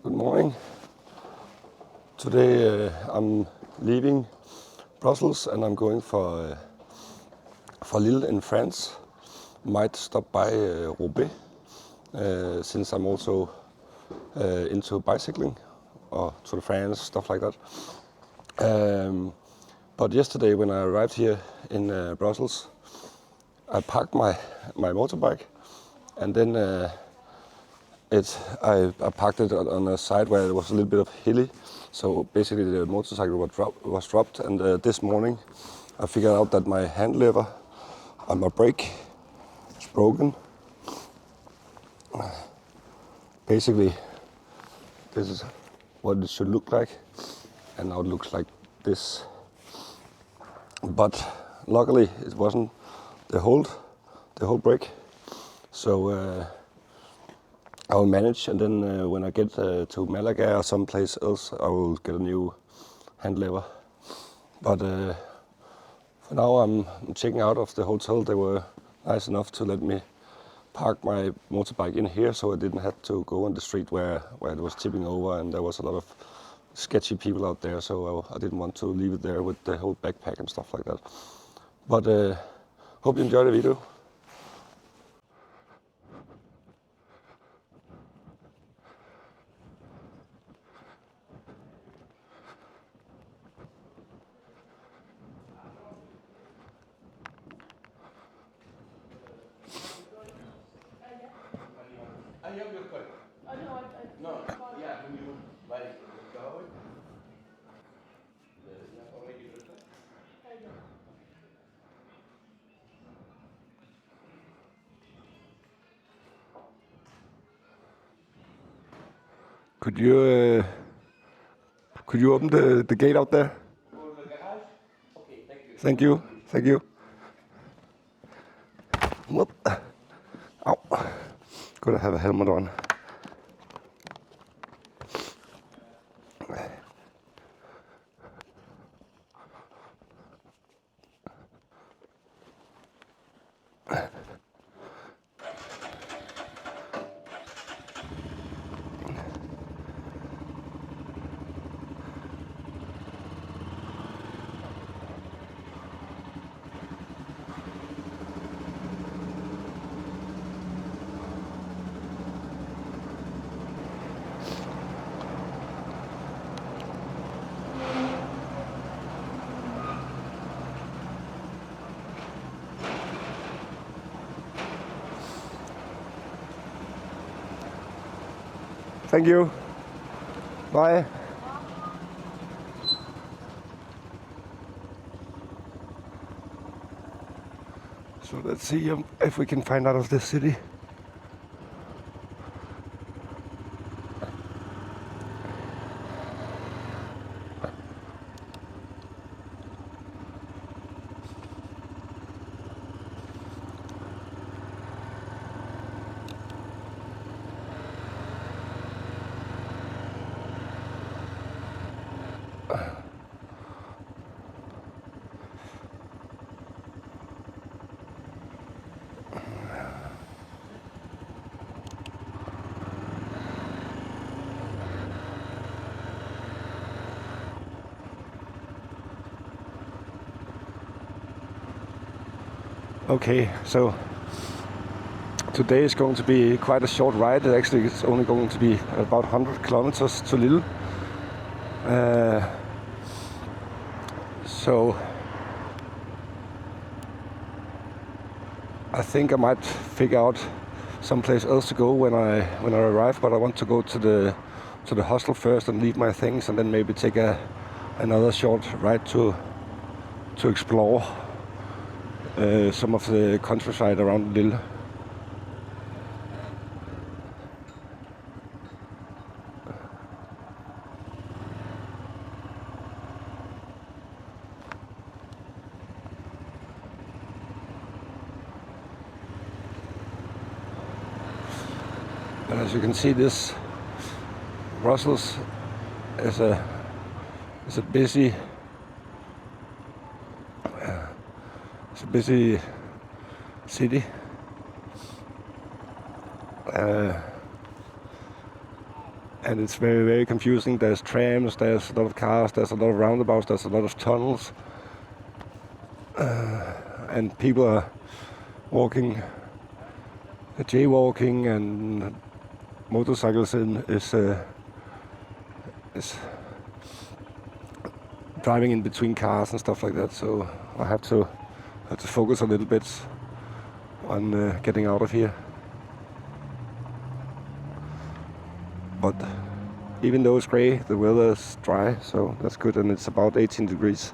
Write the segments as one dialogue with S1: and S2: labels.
S1: Good morning. Today I'm leaving Brussels and I'm going for Lille in France. Might stop by Roubaix since I'm also into bicycling or Tour de France, stuff like that. But yesterday when I arrived here in Brussels, I parked my motorbike and then I parked it on a side where it was a little bit of hilly, so basically the motorcycle was dropped. And this morning I figured out that my hand lever on my brake is broken. Basically, this is what it should look like, and now it looks like this. But luckily, it wasn't the whole brake, so I will manage, and then when I get to Malaga or someplace else, I will get a new hand lever. But for now, I'm checking out of the hotel. They were nice enough to let me park my motorbike in here, so I didn't have to go on the street where it was tipping over, and there was a lot of sketchy people out there. So I didn't want to leave it there with the whole backpack and stuff like that. But hope you enjoy the video. Could you open the gate out there?
S2: Okay, thank you.
S1: Thank you. Thank you. Whoop. Ow. Gotta have a helmet on. Thank you. Bye. So let's see if we can find out of this city. Okay, so today is going to be quite a short ride. Actually, it's only going to be about 100 kilometers to Lille. So I think I might figure out someplace else to go when I arrive. But I want to go to the hostel first and leave my things, and then maybe take another short ride to explore some of the countryside around Lille. And as you can see, this Brussels is a busy city. and it's very, very confusing. There's trams, there's a lot of cars, there's a lot of roundabouts, there's a lot of tunnels, and people are walking, jaywalking, and motorcycles is driving in between cars and stuff like that. So I have to focus a little bit on getting out of here. But even though it's grey, the weather is dry, so that's good, and it's about 18 degrees.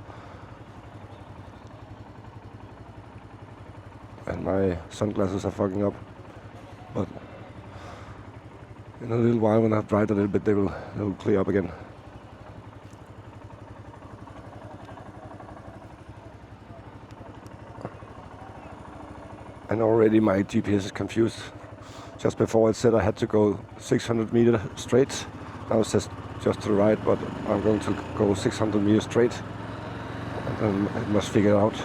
S1: And my sunglasses are fogging up, but in a little while, when I've dried a little bit, they will clear up again. And already my GPS is confused. Just before it said I had to go 600 meters straight. Now it says just to the right, but I'm going to go 600 meters straight. And then it must figure it out.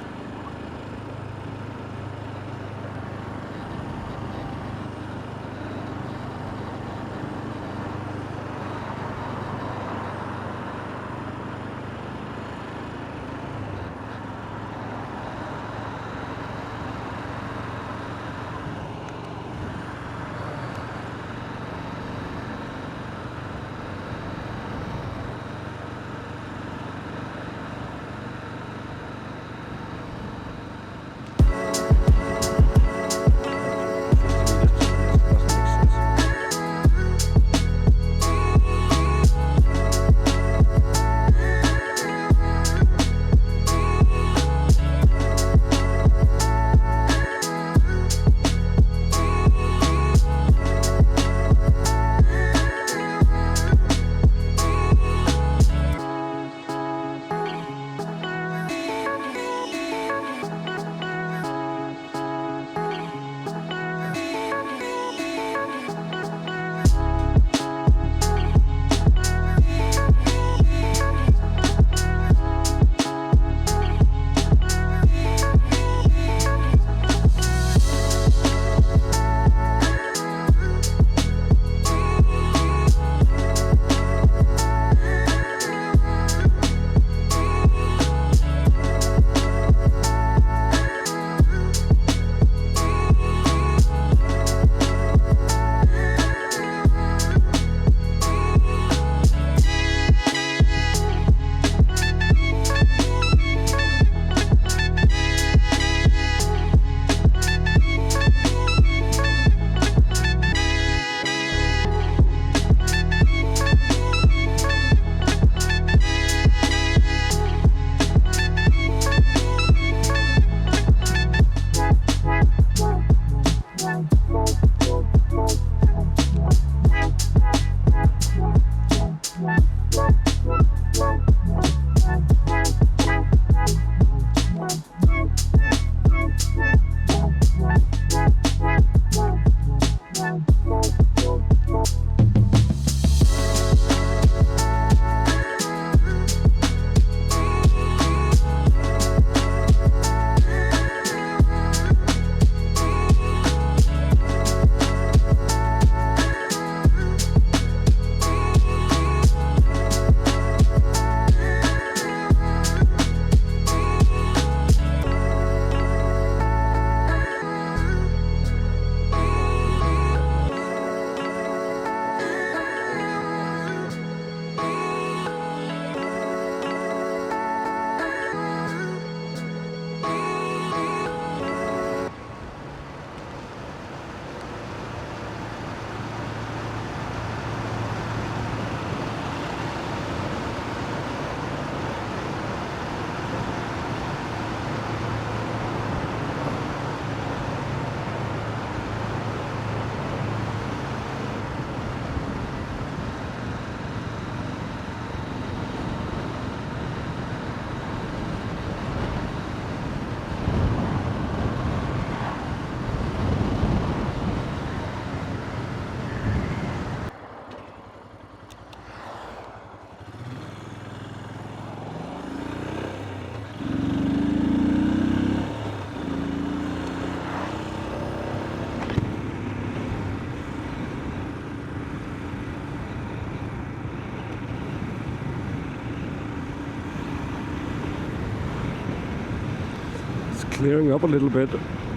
S1: clearing up a little bit,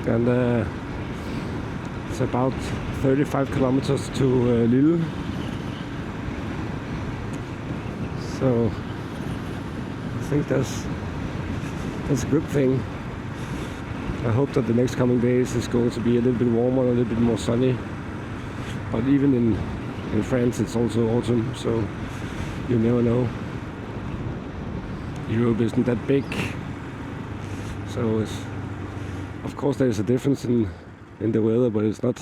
S1: and it's about 35 kilometers to Lille. So I think that's a good thing. I hope that the next coming days is going to be a little bit warmer, a little bit more sunny. But even in France it's also autumn, so you never know. Europe isn't that big, so of course there's a difference in the weather, but it's not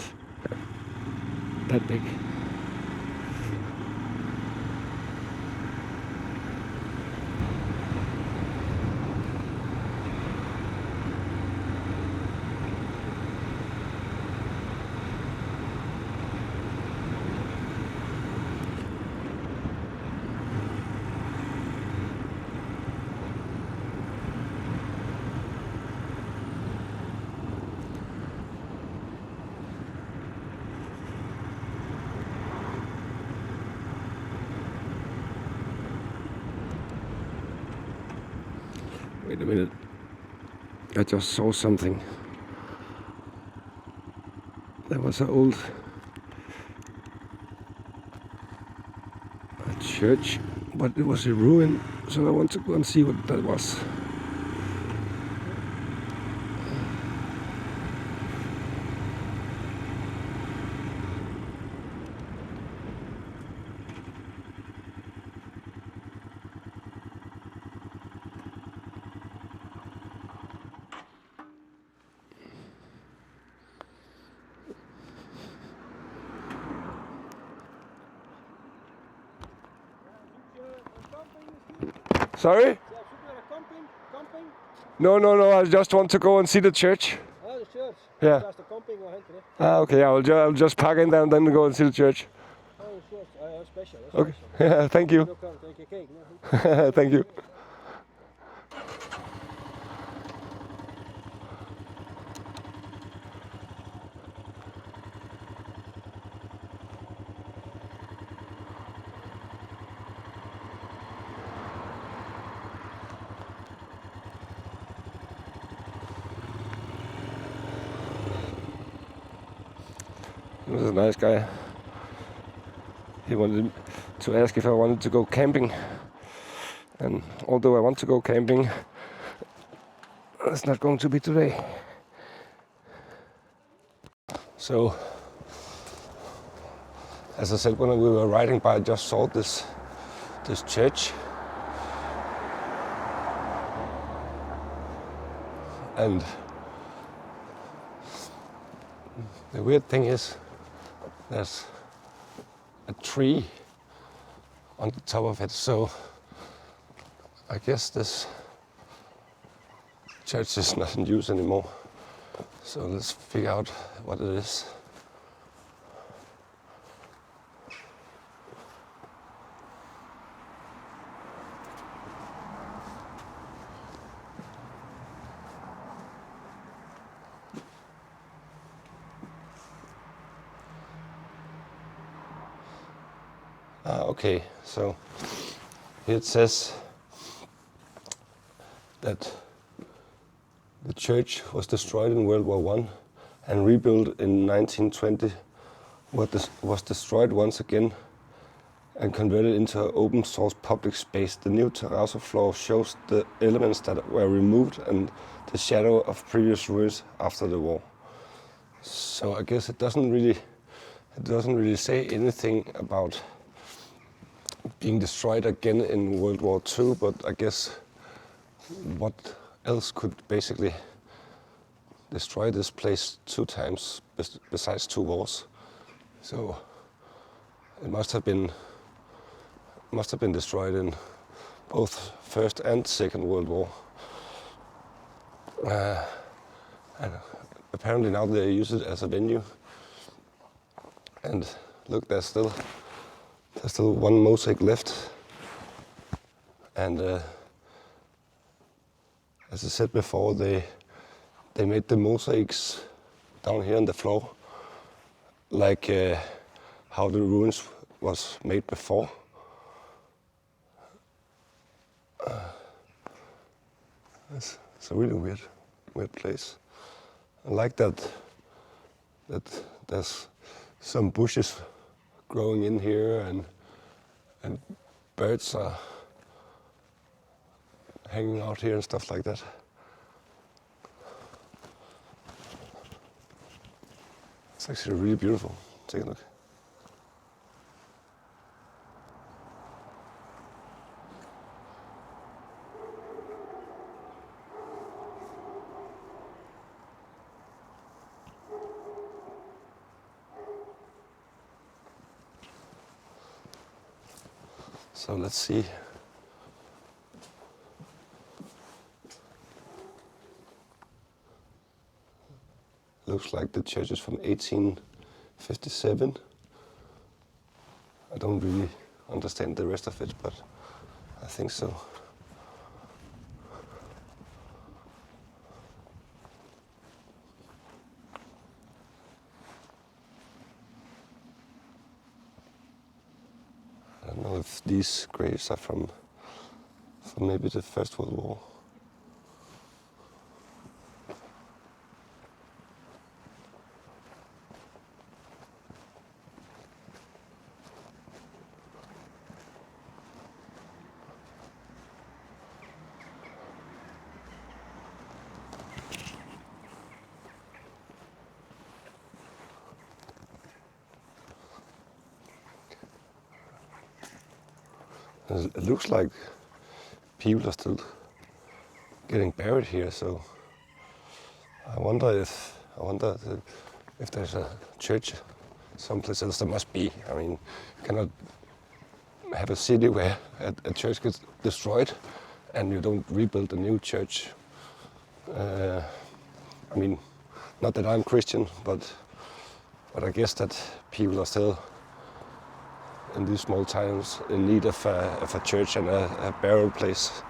S1: that big. Wait a minute, I just saw something. There was an old church, but it was a ruin, so I want to go and see what that was. Sorry? No, I just want to go and see the church.
S3: Oh, the church?
S1: Yeah.
S3: Just a camping or anything.
S1: Okay, I'll just park in there and then go and see the church.
S3: Oh, the church. That's special. That's
S1: Okay,
S3: special.
S1: yeah, thank you.
S3: You can't take a cake, no?
S1: Thank you. He was a nice guy. He wanted to ask if I wanted to go camping. And although I want to go camping, it's not going to be today. So, as I said, when we were riding by, I just saw this church. And the weird thing is, there's a tree on the top of it, so I guess this church is not in use anymore. So let's figure out what it is. Okay, so here it says that the church was destroyed in World War I and rebuilt in 1920, was destroyed once again and converted into an open source public space. The new terrazzo floor shows the elements that were removed and the shadow of previous ruins after the war. So I guess it doesn't really say anything about being destroyed again in World War II, but I guess what else could basically destroy this place 2 times besides 2 wars? So it must have been destroyed in both First and Second World War. And apparently now they use it as a venue. And look, there's still one mosaic left. And as I said before, they made the mosaics down here on the floor like how the ruins was made before. It's really weird. weird place. I like that there's some bushes growing in here and birds are hanging out here and stuff like that. It's actually really beautiful. Take a look. So let's see. Looks like the church is from 1857. I don't really understand the rest of it, but I think so. I don't know if these graves are from maybe the First World War. It looks like people are still getting buried here, so I wonder if there's a church someplace else. There must be. I mean, you cannot have a city where a church gets destroyed and you don't rebuild a new church. I mean, not that I'm Christian, but I guess that people are still in these small towns in need of a church and a burial place.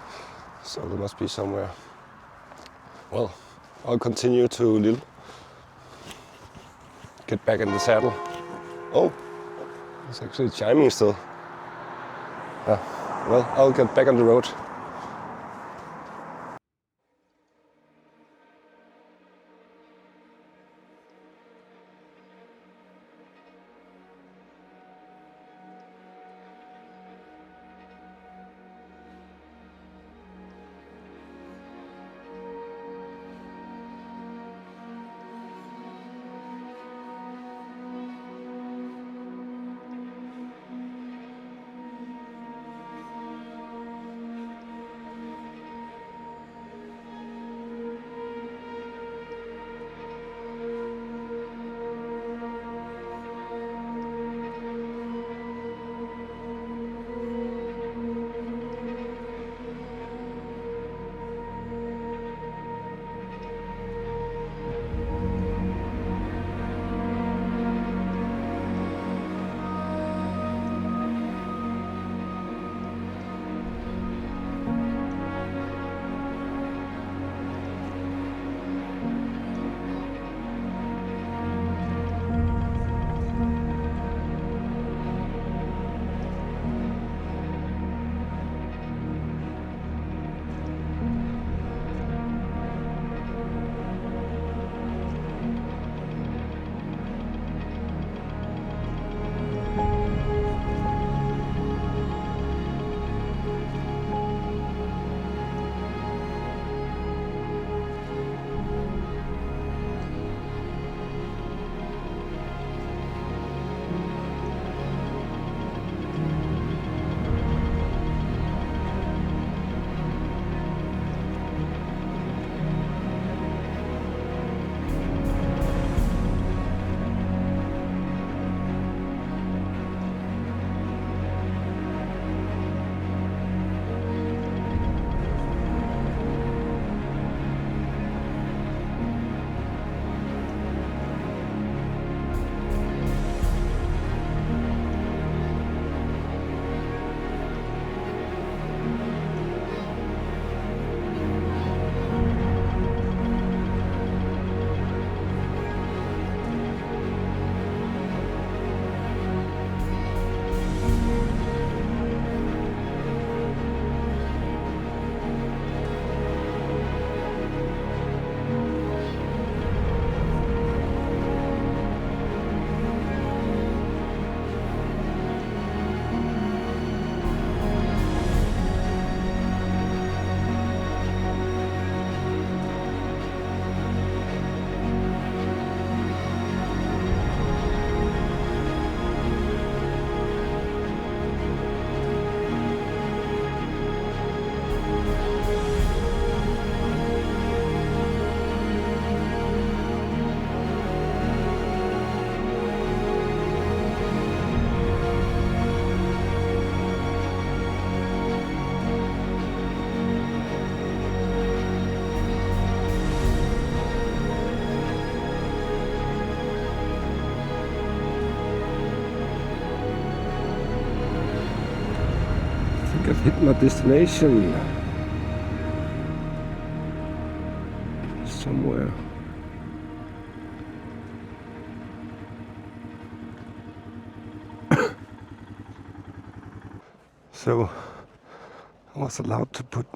S1: So there must be somewhere. Well, I'll continue to Lille. Get back in the saddle. Oh, it's actually chiming still. Well, I'll get back on the road. I've hit my destination. Somewhere. So I was allowed to put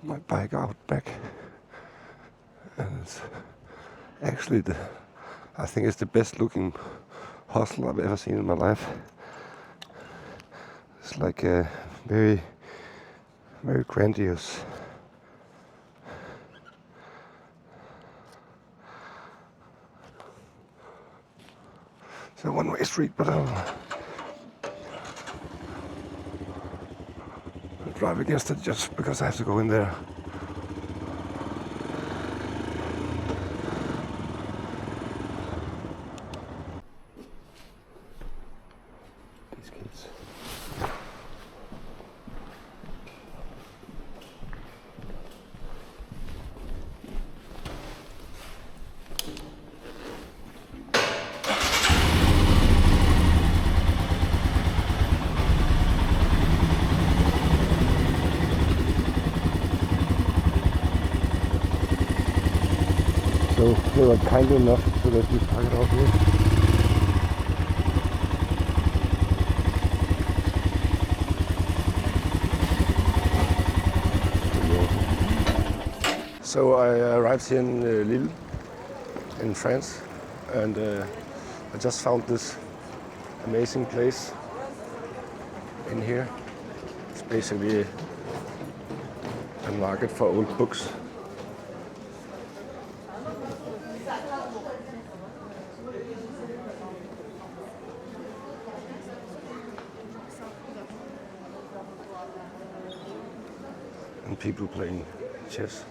S1: my bike out back, and it's actually I think it's the best looking hostel I've ever seen in my life. It's like a very, very grandiose. It's a one-way street, but I'll drive against it just because I have to go in there. These kids. So they were kind enough to let me park it out here. So I arrived here in Lille, in France, and I just found this amazing place in here. It's basically a market for old books. And people playing chess.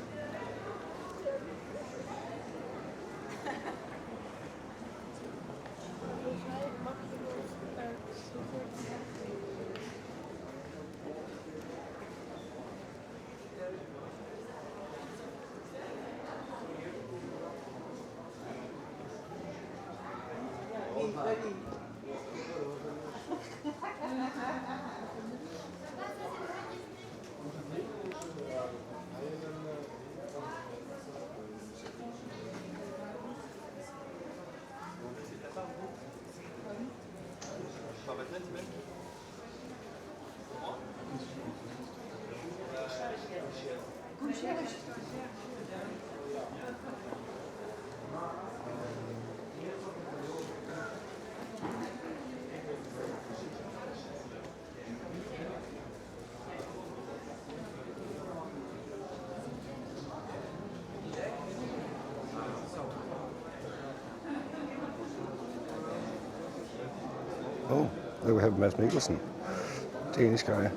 S1: Oh, there we have Mads Mikkelsen, Danish guy.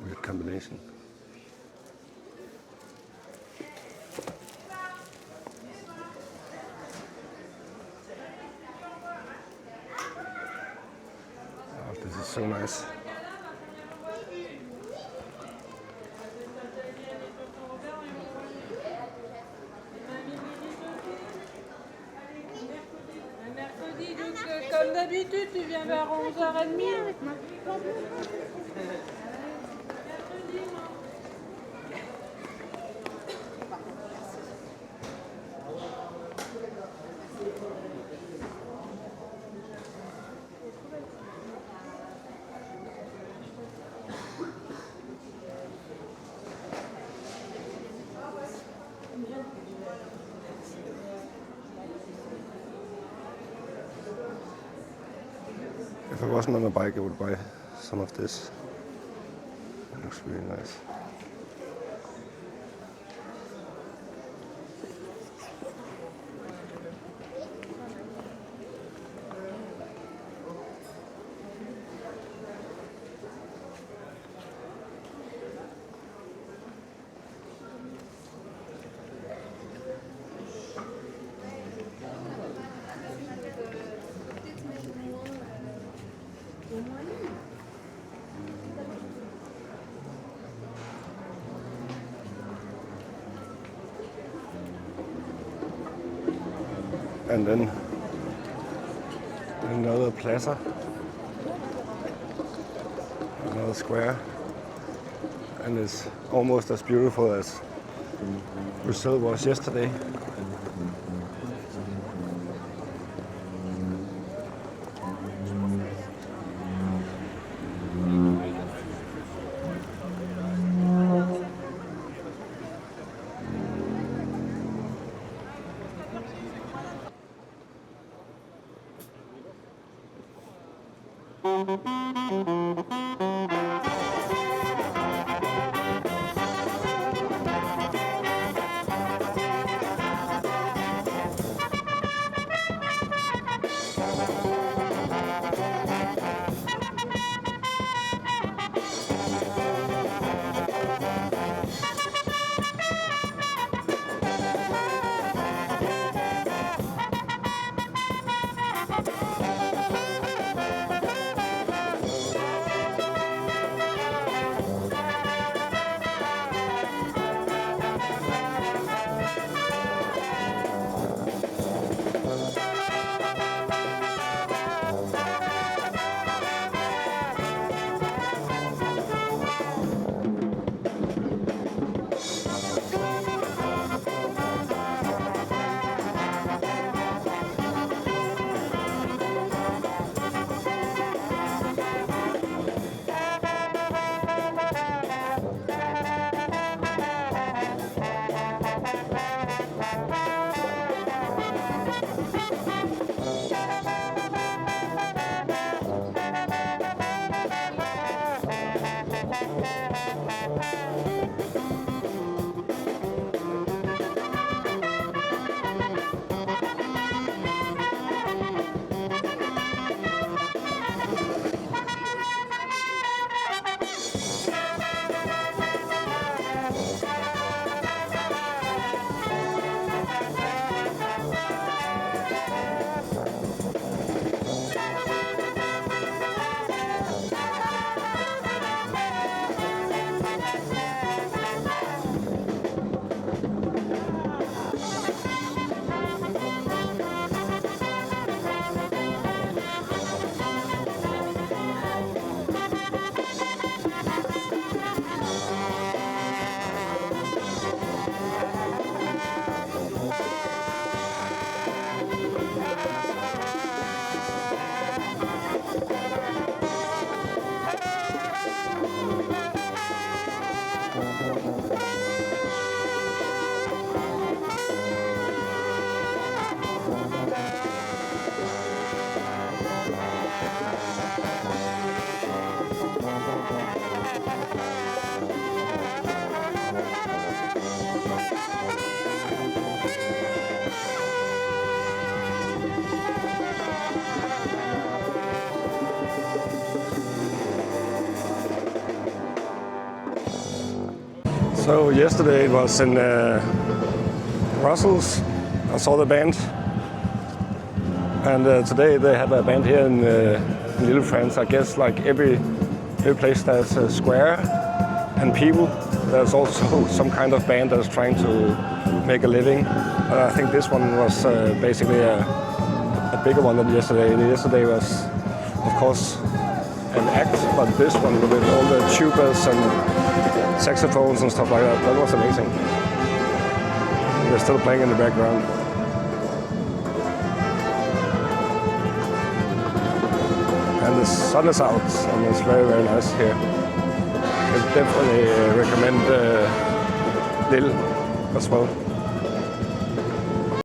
S1: Weird combination. Oh, this is so nice.
S4: Mercredi, donc comme d'habitude, tu viens vers 11h30 avec moi.
S1: If I wasn't on a bike, I would buy some of this. It looks really nice. And then another plaza, another square, and it's almost as beautiful as Brazil was yesterday. So yesterday it was in Brussels. I saw the band, and today they have a band here in Lille, France. I guess like every place there's a square and people. There's also some kind of band that's trying to make a living. I think this one was basically a bigger one than yesterday. Yesterday was, of course, an act, but this one with all the tubas and saxophones and stuff like that, that was amazing. They're still playing in the background. And the sun is out, and it's very, very nice here. I definitely recommend Lille as well.